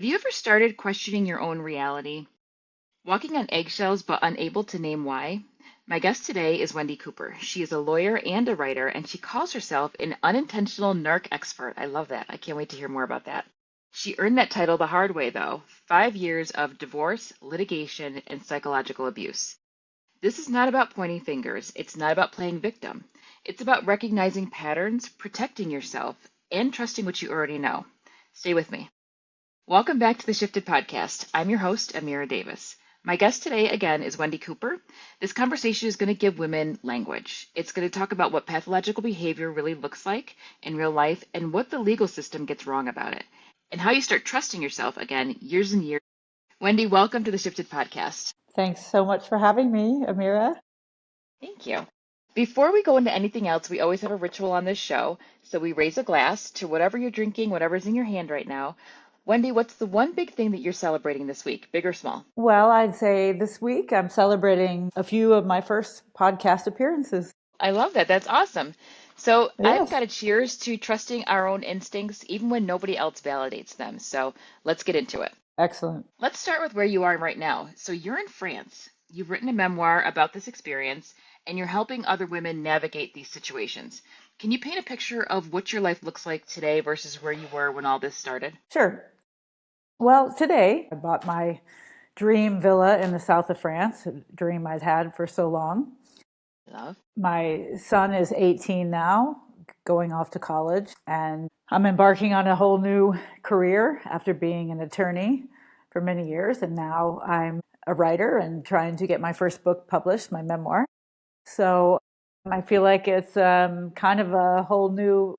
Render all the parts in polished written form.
Have you ever started questioning your own reality? Walking on eggshells but unable to name why? My guest today is Wendy Cooper. She is a lawyer and a writer, and she calls herself an unintentional narc expert. I love that. I can't wait to hear more about that. She earned that title the hard way, though 5 years of divorce, litigation, and psychological abuse. This is not about pointing fingers. It's not about playing victim. It's about recognizing patterns, protecting yourself, and trusting what you already know. Stay with me. Welcome back to the Shifted Podcast. I'm your host, Amira Davis. My guest today, again, is Wendy Cooper. This conversation is going to give women language. It's going to talk about what pathological behavior really looks like in real life and what the legal system gets wrong about it, and how you start trusting yourself again years and years. Wendy, welcome to the Shifted Podcast. Thanks so much for having me, Amira. Thank you. Before we go into anything else, we always have a ritual on this show. So we raise a glass to whatever you're drinking, whatever's in your hand right now. Wendy, what's the one big thing that you're celebrating this week, big or small? Well, I'd say this week I'm celebrating a few of my first podcast appearances. I love that. That's awesome. So I've Yes, got a cheers to trusting our own instincts, even when nobody else validates them. So let's get into it. excellent. Let's start with where you are right now. So you're in France. You've written a memoir about this experience, and you're helping other women navigate these situations. Can you paint a picture of what your life looks like today versus where you were when all this started? Sure. Well, today I bought my dream villa in the south of France, a dream I'd had for so long. Love. My son is 18 now, going off to college, and I'm embarking on a whole new career after being an attorney for many years. And now I'm a writer and trying to get my first book published, my memoir. So I feel like it's kind of a whole new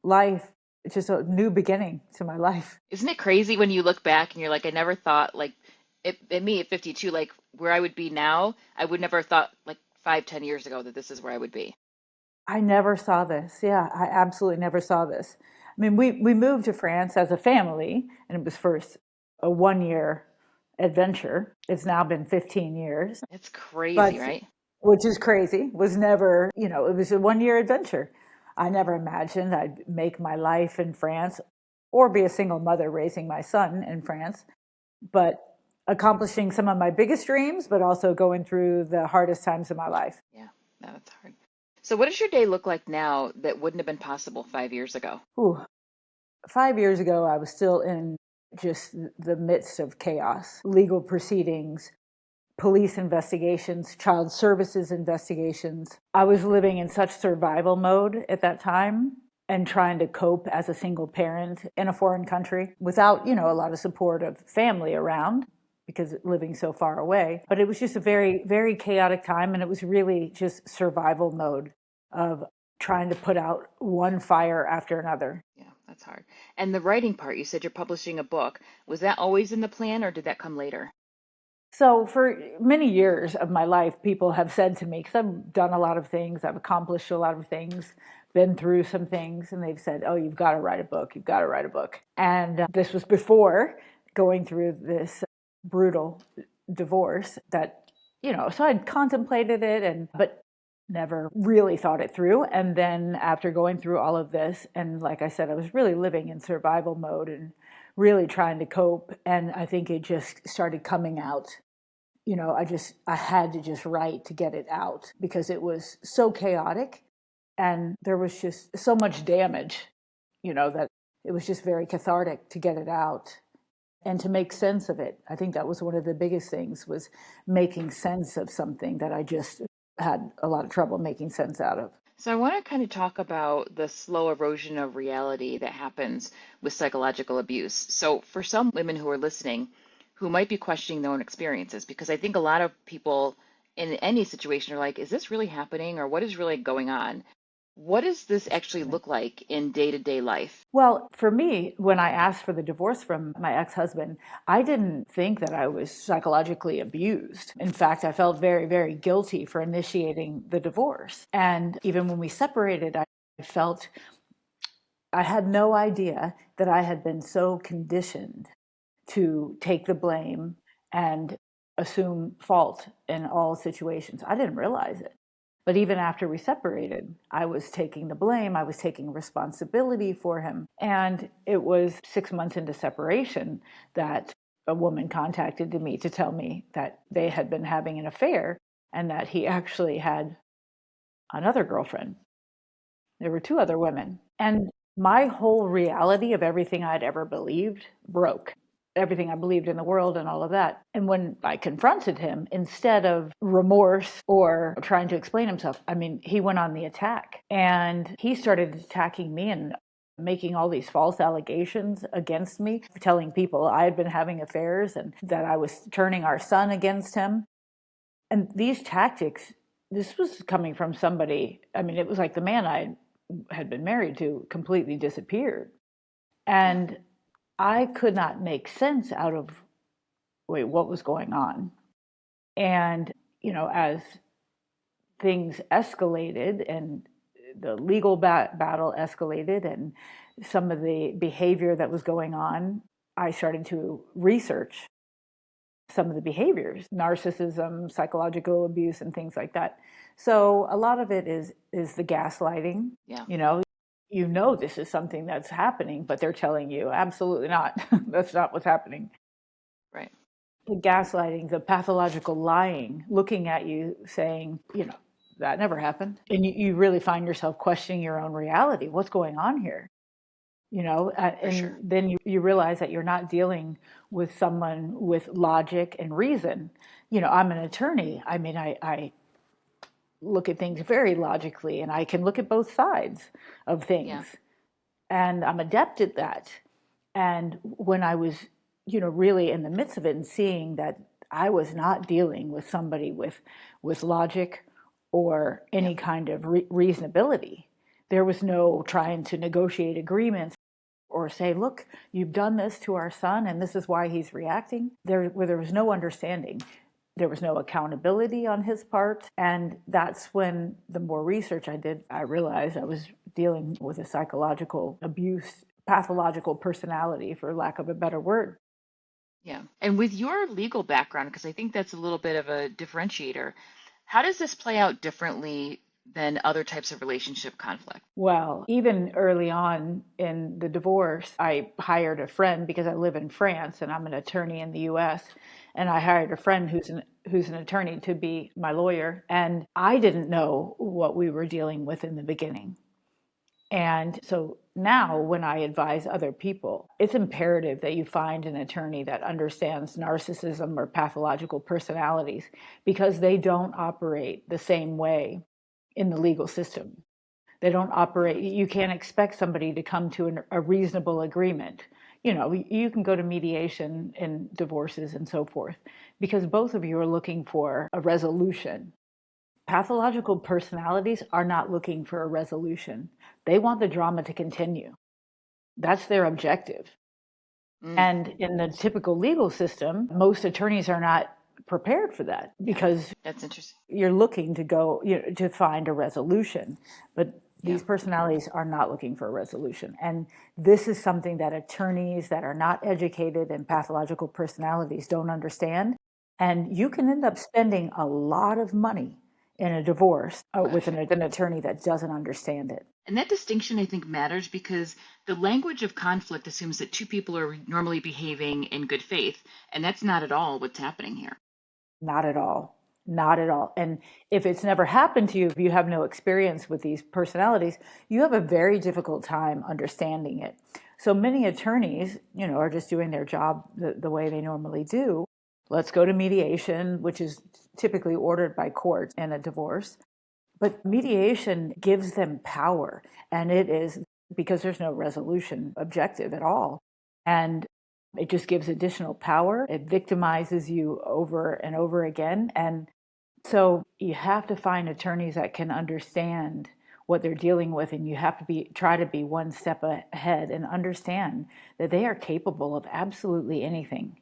life. It's just a new beginning to my life. Isn't it crazy when you look back and you're like, I never thought me at 52, like where I would be now, I would never have thought like 5, 10 years ago that this is where I would be. I never saw this. Yeah, I absolutely never saw this. I mean, we moved to France as a family, and it was first a 1 year adventure. It's now been 15 years, It's crazy, but right? which is crazy, was never, it was a 1 year adventure. I never imagined I'd make my life in France or be a single mother raising my son in France, but accomplishing some of my biggest dreams, but also going through the hardest times of my life. Yeah, no, it's hard. So what does your day look like now that wouldn't have been possible 5 years ago? Ooh, 5 years ago, I was still in just the midst of chaos, legal proceedings, police investigations, child services investigations. I was living in such survival mode at that time and trying to cope as a single parent in a foreign country without, a lot of support of family around because living so far away. But it was just a very, very chaotic time. And it was really just survival mode of trying to put out one fire after another. Yeah, that's hard. And the writing part, you said you're publishing a book. Was that always in the plan or did that come later? So, for many years of my life, people have said to me, because I've done a lot of things, I've accomplished a lot of things, been through some things, and they've said, oh, you've got to write a book, you've got to write a book. And this was before going through this brutal divorce that, so I'd contemplated it, but never really thought it through. And then after going through all of this, and like I said, I was really living in survival mode and really trying to cope. And I think it just started coming out. I had to just write to get it out because it was so chaotic and there was just so much damage, that it was just very cathartic to get it out and to make sense of it. I think that was one of the biggest things, was making sense of something that I just had a lot of trouble making sense out of. So I want to kind of talk about the slow erosion of reality that happens with psychological abuse. So for some women who are listening, who might be questioning their own experiences, because I think a lot of people in any situation are like, is this really happening or what is really going on? What does this actually look like in day-to-day life? Well, for me, when I asked for the divorce from my ex-husband, I didn't think that I was psychologically abused. In fact, I felt very, very guilty for initiating the divorce. And even when we separated, I felt I had no idea that I had been so conditioned to take the blame and assume fault in all situations. I didn't realize it. But even after we separated, I was taking the blame. I was taking responsibility for him. And it was 6 months into separation that a woman contacted me to tell me that they had been having an affair and that he actually had another girlfriend. There were two other women. And my whole reality of everything I'd ever believed broke. Everything I believed in the world and all of that. And when I confronted him, instead of remorse or trying to explain himself, I mean, he went on the attack and he started attacking me and making all these false allegations against me, telling people I had been having affairs and that I was turning our son against him. And these tactics, this was coming from somebody, I mean, it was like the man I had been married to completely disappeared. Yeah. And I could not make sense out of, wait, what was going on? And, as things escalated and the legal battle escalated and some of the behavior that was going on, I started to research some of the behaviors, narcissism, psychological abuse, and things like that. So a lot of it is the gaslighting. Yeah. This is something that's happening, but they're telling you absolutely not. That's not what's happening. Right. The gaslighting, the pathological lying, looking at you saying, that never happened. And you really find yourself questioning your own reality. What's going on here? For And sure. then you realize that you're not dealing with someone with logic and reason. I'm an attorney. I mean, I look at things very logically and I can look at both sides of Yeah. things. And I'm adept at that. And when I was, really in the midst of it and seeing that I was not dealing with somebody with logic or Yeah. any kind of reasonability, there was no trying to negotiate agreements or say, look, you've done this to our son and this is why he's reacting. Where there was no understanding. There was no accountability on his part. And that's when the more research I did, I realized I was dealing with a psychological abuse, pathological personality, for lack of a better word. Yeah. And with your legal background, because I think that's a little bit of a differentiator, how does this play out differently than other types of relationship conflict? Well, even early on in the divorce, I hired a friend because I live in France and I'm an attorney in the US. And I hired a friend who's an attorney to be my lawyer. And I didn't know what we were dealing with in the beginning. And so now when I advise other people, it's imperative that you find an attorney that understands narcissism or pathological personalities because they don't operate the same way in the legal system. They don't operate, you can't expect somebody to come to a reasonable agreement. You can go to mediation in divorces and so forth because both of you are looking for a resolution. Pathological personalities are not looking for a resolution. They want the drama to continue. That's their objective. Mm, And in the typical legal system, most attorneys are not prepared for that yeah. because That's interesting. you're looking to go, to find a resolution. But Yeah. these personalities are not looking for a resolution. And this is something that attorneys that are not educated in pathological personalities don't understand. And you can end up spending a lot of money in a divorce with Gosh. an attorney that doesn't understand it. And that distinction, I think, matters because the language of conflict assumes that two people are normally behaving in good faith, and that's not at all what's happening here. Not at all. Not at all. And if it's never happened to you, if you have no experience with these personalities, you have a very difficult time understanding it. So many attorneys, are just doing their job the way they normally do. Let's go to mediation, which is typically ordered by court in a divorce. But mediation gives them power, and it is because there's no resolution objective at all. And it just gives additional power. It victimizes you over and over again. And so you have to find attorneys that can understand what they're dealing with, and you have to try to be one step ahead and understand that they are capable of absolutely anything.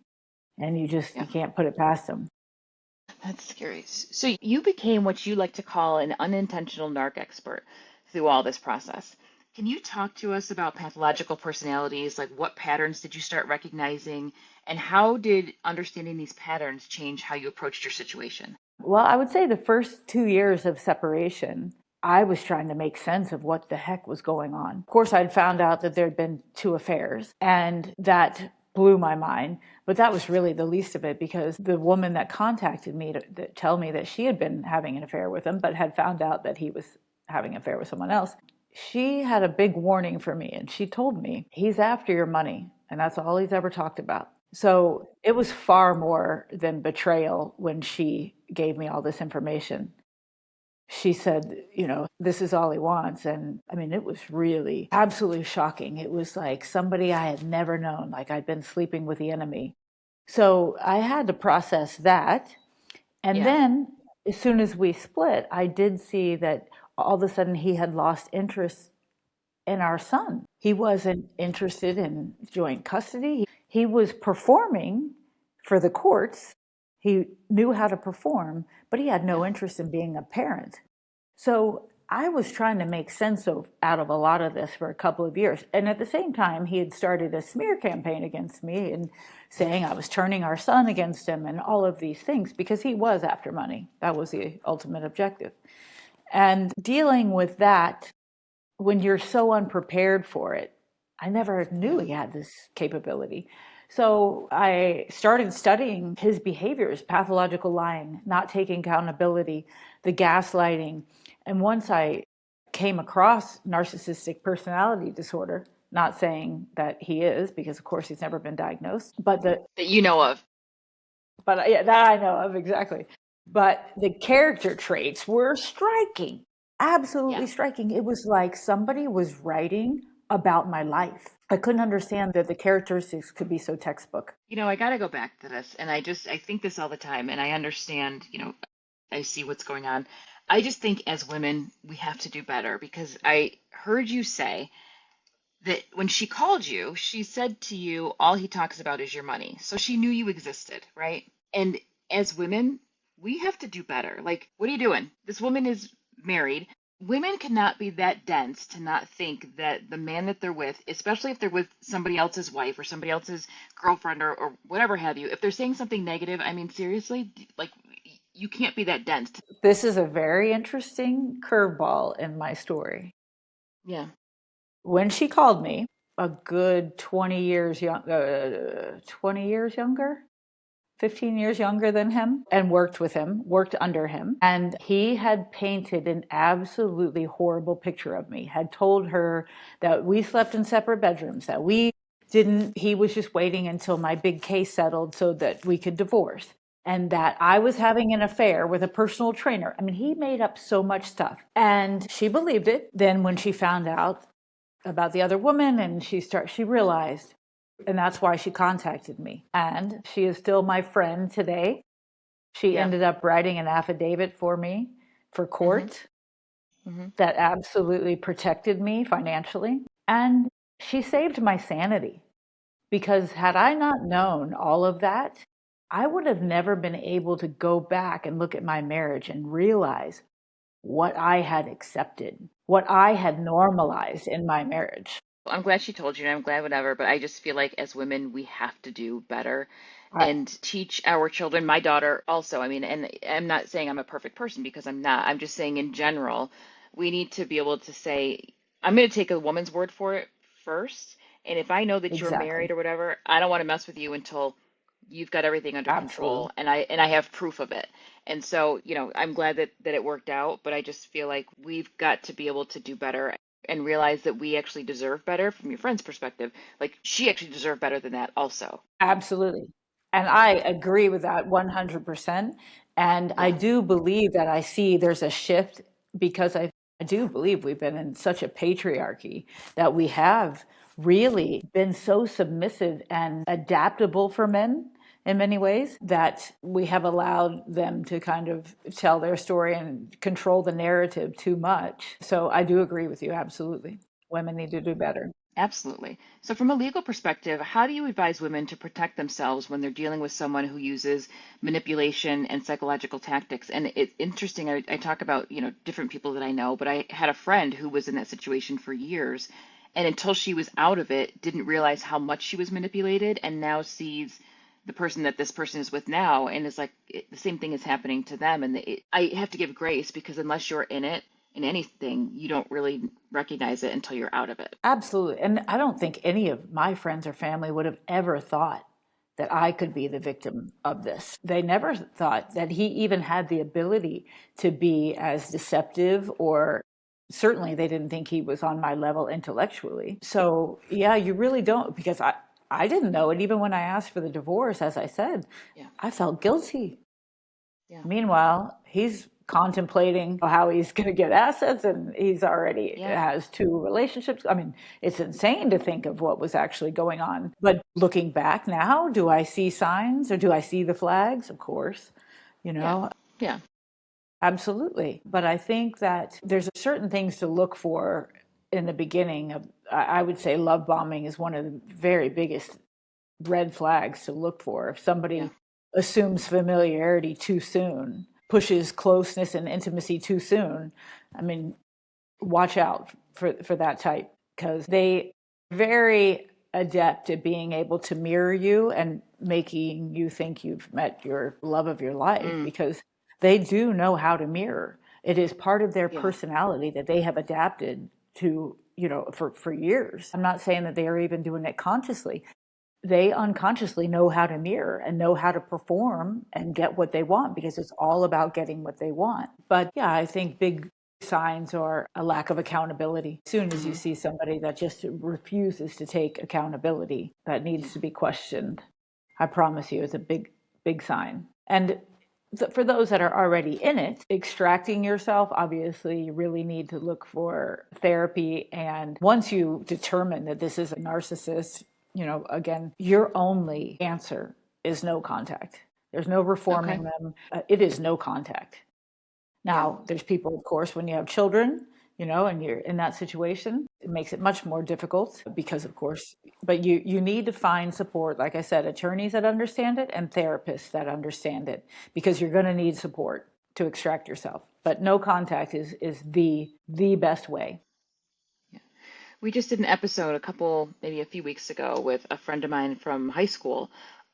And you Yeah. can't put it past them. That's scary. So you became what you like to call an unintentional narc expert through all this process. Can you talk to us about pathological personalities? Like what patterns did you start recognizing, and how did understanding these patterns change how you approached your situation? Well, I would say the first 2 years of separation, I was trying to make sense of what the heck was going on. Of course, I'd found out that there'd been two affairs, and that blew my mind. But that was really the least of it, because the woman that contacted me to tell me that she had been having an affair with him, but had found out that he was having an affair with someone else, she had a big warning for me, and she told me, he's after your money, and that's all he's ever talked about. So it was far more than betrayal when she gave me all this information. She said, this is all he wants. And I mean, it was really absolutely shocking. It was like somebody I had never known, like I'd been sleeping with the enemy. So I had to process that. And Yeah. then as soon as we split, I did see that all of a sudden he had lost interest in our son. He wasn't interested in joint custody. He was performing for the courts. He knew how to perform, but he had no Yeah. interest in being a parent. So I was trying to make sense out of a lot of this for a couple of years. And at the same time, he had started a smear campaign against me and saying I was turning our son against him and all of these things, because he was after money. That was the ultimate objective. And dealing with that when you're so unprepared for it, I never knew Yeah. he had this capability. So I started studying his behaviors, pathological lying, not taking accountability, the gaslighting. And once I came across narcissistic personality disorder, not saying that he is, because of course he's never been diagnosed, That you know of. yeah, that I know of exactly. But the character traits were striking, Yeah. absolutely striking. It was like somebody was writing about my life. I couldn't understand that the characteristics could be so textbook. I got to go back to this. And I think this all the time. And I understand, I see what's going on. I just think as women, we have to do better because I heard you say that when she called you, she said to you, all he talks about is your money. So she knew you existed, right? And as women, we have to do better. Like, what are you doing? This woman is married. Women cannot be that dense to not think that the man that they're with, especially if they're with somebody else's wife or somebody else's girlfriend or whatever have you, if they're saying something negative, I mean, seriously, like, you can't be that dense. This is a very interesting curveball in my story. Yeah. When she called me, a good 20 years younger, 15 years younger than him, and worked with him, worked under him. And he had painted an absolutely horrible picture of me, had told her that we slept in separate bedrooms, that we didn't, he was just waiting until my big case settled so that we could divorce. And that I was having an affair with a personal trainer. I mean, he made up so much stuff. And she believed it. Then when she found out about the other woman and she realized, and that's why she contacted me. And she is still my friend today. She Yeah. ended up writing an affidavit for me for Hmm. court Hmm. that absolutely protected me financially. And she saved my sanity, because had I not known all of that, I would have never been able to go back and look at my marriage and realize what I had accepted, what I had normalized in my marriage. I'm glad she told you, and I'm glad whatever, but I just feel like as women, we have to do better I, and teach our children, my daughter also. I mean, and I'm not saying I'm a perfect person because I'm not. I'm just saying in general, we need to be able to say, I'm going to take a woman's word for it first. And if I know that you're exactly. married or whatever, I don't want to mess with you until you've got everything under Absolutely. control and I have proof of it. And so, I'm glad that it worked out, but I just feel like we've got to be able to do better and realize that we actually deserve better from your friend's perspective. Like she actually deserved better than that also. Absolutely. And I agree with that 100%. And I Yeah. do believe that I see there's a shift, because I do believe we've been in such a patriarchy that we have really been so submissive and adaptable for men in many ways, that we have allowed them to kind of tell their story and control the narrative too much. So I do agree with you. Absolutely. Women need to do better. Absolutely. So, from a legal perspective, how do you advise women to protect themselves when they're dealing with someone who uses manipulation and psychological tactics? And it's interesting, I talk about, different people that I know, but I had a friend who was in that situation for years. And until she was out of it, didn't realize how much she was manipulated and now sees the person that this person is with now, and it's like the same thing is happening to them. And I have to give grace, because unless you're in it, in anything, you don't really recognize it until you're out of it. Absolutely. And I don't think any of my friends or family would have ever thought that I could be the victim of this. They never thought that he even had the ability to be as deceptive, or certainly they didn't think he was on my level intellectually. So, yeah, you really don't, because I didn't know it. Even when I asked for the divorce, as I said, Yeah. I felt guilty. Yeah. Meanwhile, he's contemplating how he's going to get assets, and he's already Yeah. has 2 relationships. I mean, it's insane to think of what was actually going on. But looking back now, do I see signs, or do I see the flags? Of course, you Yeah. know, Yeah. absolutely. But I think that there's certain things to look for in the beginning of, I would say love bombing is one of the very biggest red flags to look for. If Yeah. somebody assumes familiarity too soon, pushes closeness and intimacy too soon, I mean, watch out for that type, because they very adept at being able to mirror you and making you think you've met your love of your life, Mm. because they do know how to mirror. It is part of their Yeah. personality that they have adapted to, for years. I'm not saying that they are even doing it consciously. They unconsciously know how to mirror and know how to perform and get what they want, because it's all about getting what they want. But yeah, I think big signs are a lack of accountability. As soon as you Mm-hmm. see somebody that just refuses to take accountability, that Yeah. needs to be questioned. I promise you, it's a big, big sign. And for those that are already in it, extracting yourself, obviously, you really need to look for therapy. And once you determine that this is a narcissist, again, your only answer is no contact. There's no Okay. reforming them. It is no contact. Yeah. Now, there's people, of course, when you have children, and you're in that situation, it makes it much more difficult because, of course, but you need to find support. Like I said, attorneys that understand it and therapists that understand it, because you're going to need support to extract yourself. But no contact is the best way. Yeah. We just did an episode maybe a few weeks ago, with a friend of mine from high school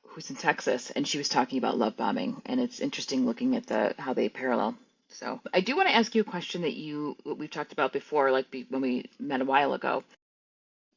who's in Texas, and she was talking about love bombing, and it's interesting looking at how they parallel. So I do want to ask you a question that we've talked about before, like when we met a while ago.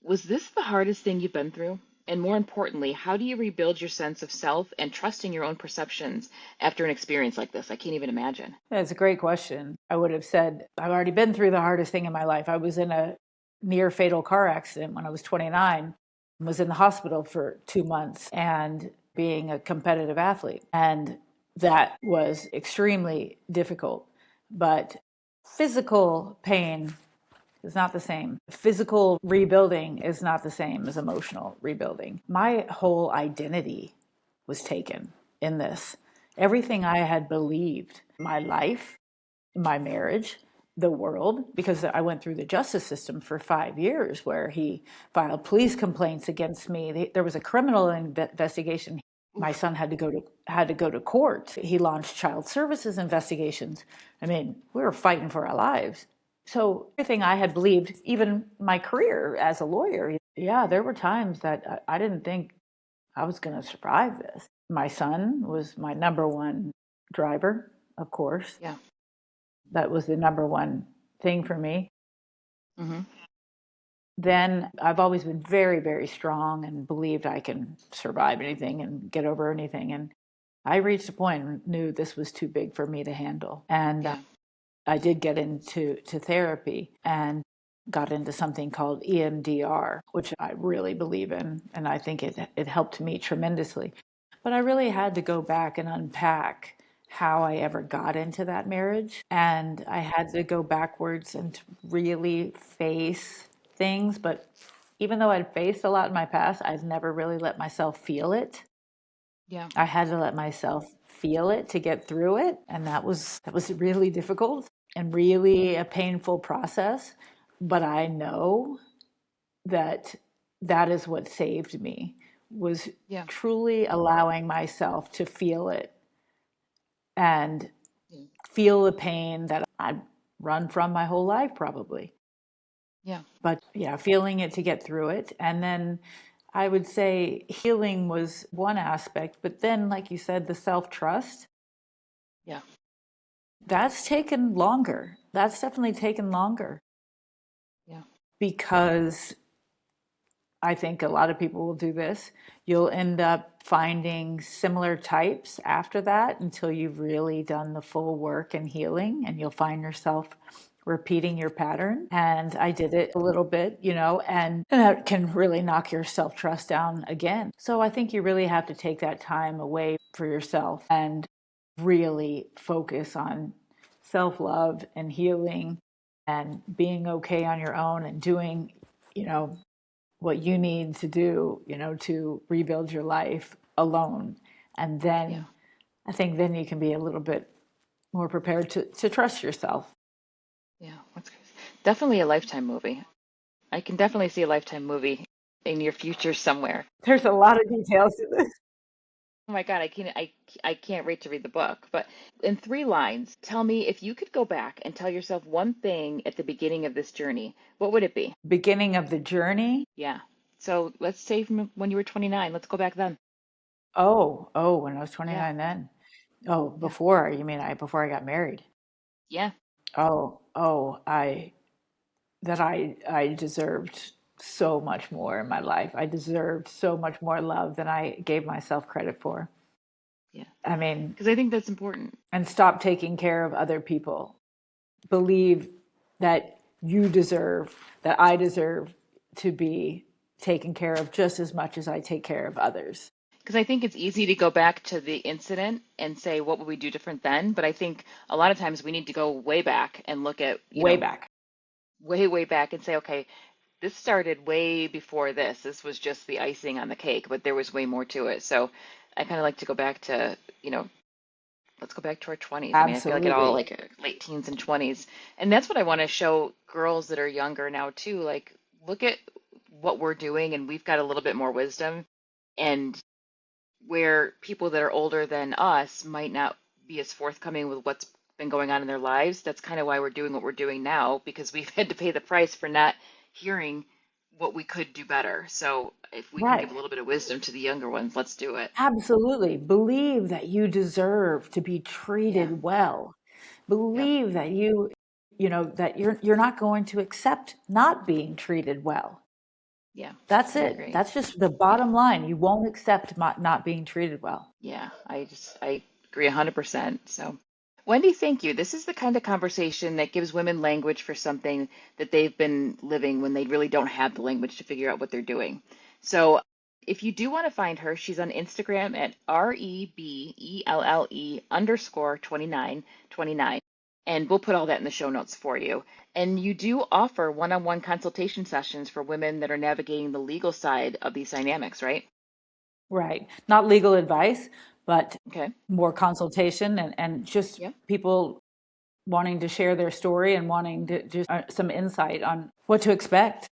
Was this the hardest thing you've been through? And more importantly, how do you rebuild your sense of self and trusting your own perceptions after an experience like this? I can't even imagine. That's a great question. I would have said, I've already been through the hardest thing in my life. I was in a near fatal car accident when I was 29, was in the hospital for 2 months, and being a competitive athlete. And that was extremely difficult. But physical pain is not the same. Physical rebuilding is not the same as emotional rebuilding. My whole identity was taken in this. Everything I had believed, my life, my marriage, the world, because I went through the justice system for 5 years where he filed police complaints against me. There was a criminal investigation. My Oof. son had to go to court. He launched child services investigations. I mean, we were fighting for our lives. So everything I had believed, even my career as a lawyer, yeah, there were times that I didn't think I was going to survive this. My son was my number one driver, of course. Yeah. That was the number one thing for me. Mm-hmm. Then I've always been very, very strong and believed I can survive anything and get over anything. And I reached a point and knew this was too big for me to handle. And Yeah. I did get into therapy and got into something called EMDR, which I really believe in, and I think it helped me tremendously. But I really had to go back and unpack how I ever got into that marriage, and I had to go backwards and really face things. But even though I'd faced a lot in my past, I've never really let myself feel it. Yeah. I had to let myself feel it to get through it, and that was really difficult and really a painful process. But I know that that is what saved me, was Yeah. truly allowing myself to feel it and Yeah. feel the pain that I'd run from my whole life probably. Yeah. But yeah, feeling it to get through it. And then I would say healing was one aspect, but then, like you said, the self-trust, Yeah. that's taken longer. That's definitely taken longer Yeah. because I think a lot of people will do this. You'll end up finding similar types after that until you've really done the full work and healing, and you'll find yourself repeating your pattern. And I did it a little bit, and that can really knock your self trust down again. So I think you really have to take that time away for yourself and really focus on self love and healing and being okay on your own and doing, you know, what you need to do, to rebuild your life alone. And Yeah. then I think then you can be a little bit more prepared to trust yourself. Yeah. That's crazy. Definitely a Lifetime movie. I can definitely see a Lifetime movie in your future somewhere. There's a lot of details to this. Oh my God, I can't wait to read the book. But in 3 lines, tell me if you could go back and tell yourself one thing at the beginning of this journey, what would it be? Beginning of the journey. Yeah. So let's say from when you were 29. Let's go back then. Oh, when I was Yeah. 29 then. Oh, Yeah. before I got married. Yeah. I deserved so much more in my life. I deserved so much more love than I gave myself credit for. Yeah. I mean, Because I think that's important. and stop taking care of other people. Believe that you deserve, that I deserve to be taken care of just as much as I take care of others. Because I think it's easy to go back to the incident and say, what would we do different then? But I think a lot of times we need to go way back and look at, Way back. way, way back and say, okay, this started way before this. This was just the icing on the cake, but there was way more to it. So I kind of like to go back to, let's go back to our 20s. I mean, I feel like it all Absolutely. like late teens and 20s. And that's what I want to show girls that are younger now too. Like, look at what we're doing and we've got a little bit more wisdom. And where people that are older than us might not be as forthcoming with what's been going on in their lives. That's kind of why we're doing what we're doing now, because we've had to pay the price for not hearing what we could do better. So if we can give Right. a little bit of wisdom to the younger ones, let's do it. Absolutely. Believe that you deserve to be Yeah. treated well. Yep. Believe that that you're not going to accept not being treated well. Yeah. That's I it. agree. That's just the Yeah. bottom line. You won't accept not being treated well. Yeah. I agree 100%. So, Wendy, thank you. This is the kind of conversation that gives women language for something that they've been living when they really don't have the language to figure out what they're doing. So, if you do want to find her, she's on Instagram at REBELLE_2929. And we'll put all that in the show notes for you. And you do offer one on one consultation sessions for women that are navigating the legal side of these dynamics, right? Right. Not legal advice, but Okay. more consultation and just Yep. people wanting to share their story and wanting to just some insight on what to expect.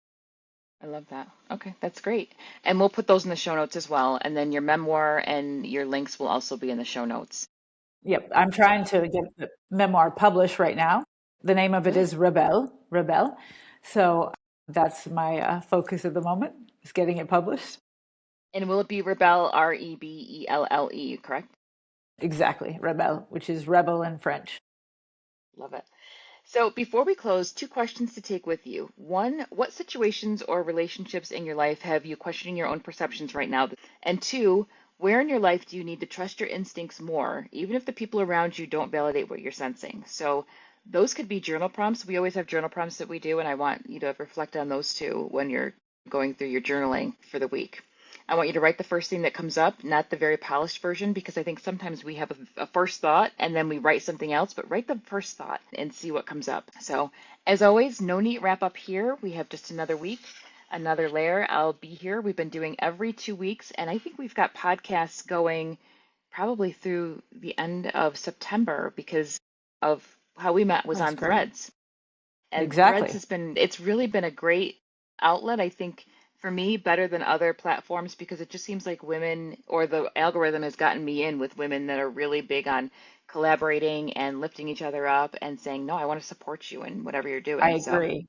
I love that. Okay, that's great. And we'll put those in the show notes as well. And then your memoir and your links will also be in the show notes. Yep. I'm trying to get the memoir published right now. The name of it Good. is Rebel. So that's my focus at the moment, is getting it published. And will it be Rebelle, REBELLE, correct? Exactly. Rebel, which is rebel in French. Love it. So before we close, 2 questions to take with you. One, what situations or relationships in your life have you questioning your own perceptions right now? And two, where in your life do you need to trust your instincts more, even if the people around you don't validate what you're sensing? So those could be journal prompts. We always have journal prompts that we do, and I want you to reflect on those too when you're going through your journaling for the week. I want you to write the first thing that comes up, not the very polished version, because I think sometimes we have a first thought and then we write something else, but write the first thought and see what comes up. So, as always, no neat wrap up here. We have just another week, another layer. I'll be here. We've been doing every 2 weeks, and I think we've got podcasts going probably through the end of September because of how we met was That's on great. Threads. And Threads Exactly. it's really been a great outlet, I think, for me, better than other platforms because it just seems like women or the algorithm has gotten me in with women that are really big on collaborating and lifting each other up and saying, no, I want to support you in whatever you're I doing. So, agree.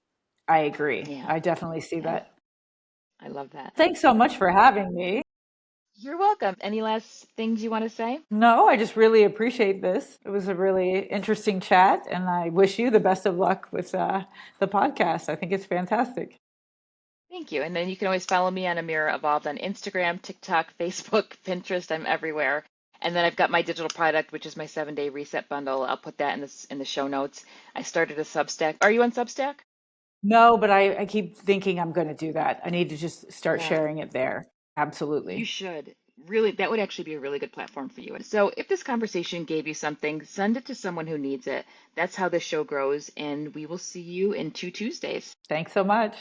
I agree. yeah, I definitely see yeah, that. I love that. Thanks so much for having me. You're welcome. Any last things you want to say? No, I just really appreciate this. It was a really interesting chat, and I wish you the best of luck with the podcast. I think it's fantastic. Thank you. And then you can always follow me on Amira Evolved on Instagram, TikTok, Facebook, Pinterest. I'm everywhere. And then I've got my digital product, which is my 7-day reset bundle. I'll put that in the show notes. I started a Substack. Are you on Substack? No, but I keep thinking I'm going to do that. I need to just start Yeah, sharing it there. you Absolutely. should. Really, that would actually be a really good platform for you. So if this conversation gave you something, send it to someone who needs it. That's how this show grows. And we will see you in 2 Tuesdays. Thanks so much.